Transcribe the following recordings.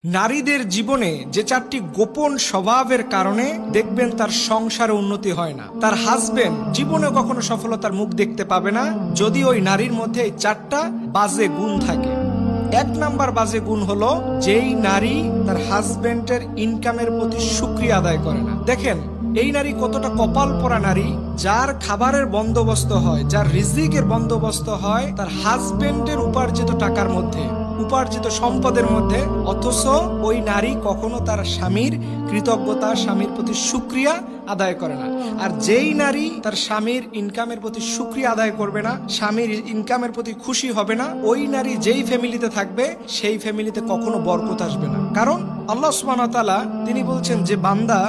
নারীদের জীবনে যে চারটি গোপন স্বভাবের কারণে দেখবেন তার সংসারে উন্নতি হয় না, তার হাজবেন্ড জীবনে কখনো সফলতার মুখ দেখতে পাবে না যদি ওই নারীর মধ্যে এই চারটা বাজে গুণ থাকে। এক নাম্বার বাজে গুণ হলো যেই নারী তার হাজবেন্ডের ইনকামের প্রতি শুকরিয়া আদায় করে না। দেখেন এই নারী কতটা কপাল পোড়া নারী, যার খাবারের বন্দোবস্ত হয়, যার রিজিকের বন্দোবস্ত হয় তার হাজবেন্ডের উপার্জিত টাকার মধ্যে, উপার্জিত সম্পদের মধ্যে, অথচ ওই নারী কখনো তার স্বামীর কৃতজ্ঞতা, স্বামীর প্রতি শুকরিয়া আদায় করে না। আর যেই নারী তার স্বামীর ইনকামের প্রতি শুকরিয়া আদায় করবে না, স্বামীর ইনকামের প্রতি খুশি হবে না, ওই নারী যেই ফ্যামিলিতে থাকবে সেই ফ্যামিলিতে কখনো বরকত আসবে না। কারণ আল্লাহ সুবহানাহু ওয়া তাআলা তিনি বলছেন যে বান্দা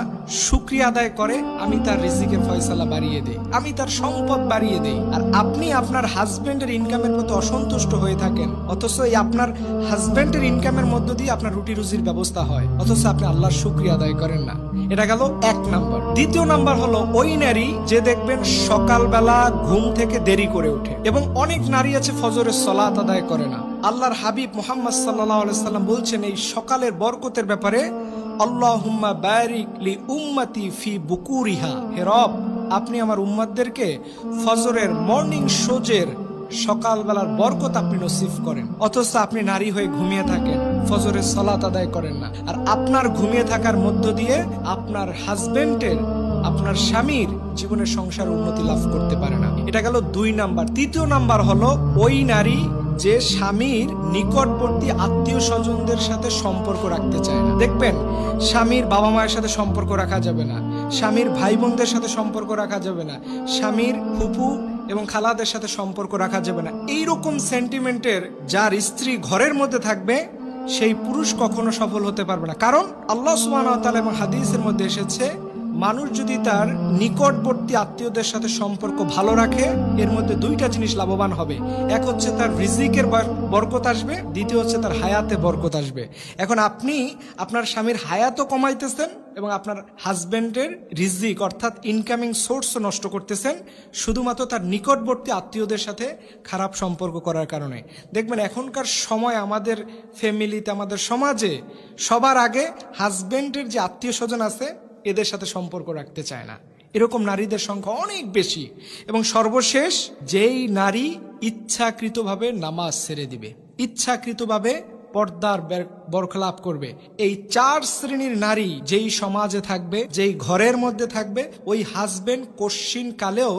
শুকরিয়া আদায় করে আমি তার রিজিকের ফয়সালা বাড়িয়ে দেই, আমি তার সম্পদ বাড়িয়ে দেই। আর আপনি আপনার হাজবেন্ডের ইনকামের প্রতি অসন্তুষ্ট হয়ে থাকেন, অথচ এই আপনার হাজবেন্ডের ইনকামের মধ্য দিয়ে আপনার রুটি রুজির ব্যবস্থা হয়, অথচ আপনি আল্লাহর শুকরিয়া আদায় করেন না। এটা গেল এক নাম্বার। দ্বিতীয় নাম্বার হলো ওই নারী যে দেখবেন সকালবেলা ঘুম থেকে দেরি করে ওঠে, এবং অনেক নারী আছে ফজরের সালাত আদায় করে না। আল্লাহর হাবিব মুহাম্মদ সাল্লাল্লাহু আলাইহি সাল্লাম বলছেন এই সকালের বরকতের ব্যাপারে, আল্লাহুম্মা বারিক লি উম্মতি ফি বুকুরিহা, হে রব আপনি আমার উম্মতদেরকে ফজরের মর্নিং শোজের সকালবেলার বরকত আপনি নসিব করেন, অথচ আপনি নারী হয়ে ঘুমিয়ে থাকেন, ফজরের সালাত আদায় করেন না। আর আপনার ঘুমিয়ে থাকার মধ্য দিয়ে আপনার হাজবেন্ডের, আপনার স্বামীর জীবনের সংসার উন্নতি লাভ করতে পারে না। এটা গেল দুই নাম্বার। তৃতীয় নাম্বার হলো ওই নারী যে স্বামীর নিকটবর্তী আত্মীয় স্বজনদের সাথে সম্পর্ক রাখতে চায় না। দেখবেন স্বামীর বাবা মায়ের সাথে সম্পর্ক রাখা যাবে না, স্বামীর ভাই বোনদের সাথে সম্পর্ক রাখা যাবে না, স্বামীর ফুফু এবং খালাদের সাথে সম্পর্ক রাখা যাবে না। এইরকম সেন্টিমেন্টের যার স্ত্রী ঘরের মধ্যে থাকবে সেই পুরুষ কখনো সফল হতে পারবে না। কারণ আল্লাহ সুবহানাহু ওয়া তাআলা এবং হাদিসের মধ্যে এসেছে মানুষ যদি তার নিকটবর্তী আত্মীয়দের সাথে সম্পর্ক ভালো রাখে এর মধ্যে দুইটা জিনিস লাভবান হবে। এক হচ্ছে তার রিজিকের বরকত আসবে, দ্বিতীয় হচ্ছে তার হায়াতে বরকত আসবে। এখন আপনি আপনার স্বামীর হায়াতও কমাইতেছেন এবং আপনার হাজবেন্ডের রিজিক অর্থাৎ ইনকামিং সোর্সও নষ্ট করতেছেন শুধুমাত্র তার নিকটবর্তী আত্মীয়দের সাথে খারাপ সম্পর্ক করার কারণে। দেখবেন এখনকার সময় আমাদের ফ্যামিলিতে, আমাদের সমাজে সবার আগে হাজবেন্ডের যে আত্মীয় স্বজন আছে এদের সাথে সম্পর্ক রাখতে চায় না। এরকম নারীদের সংখ্যা অনেক বেশি। এবং সর্বশেষ যেই নারী ইচ্ছাকৃতভাবে নামাজ ছেড়ে দিবে, ইচ্ছাকৃতভাবে পর্দার বরখলাপ করবে, এই চার শ্রেণীর নারী যেই সমাজে থাকবে, যেই ঘরের মধ্যে থাকবে, ওই হাজবেন্ড কশ্চিন কালেও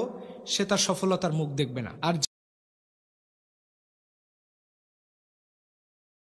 সে তার সফলতার মুখ দেখবে না। আর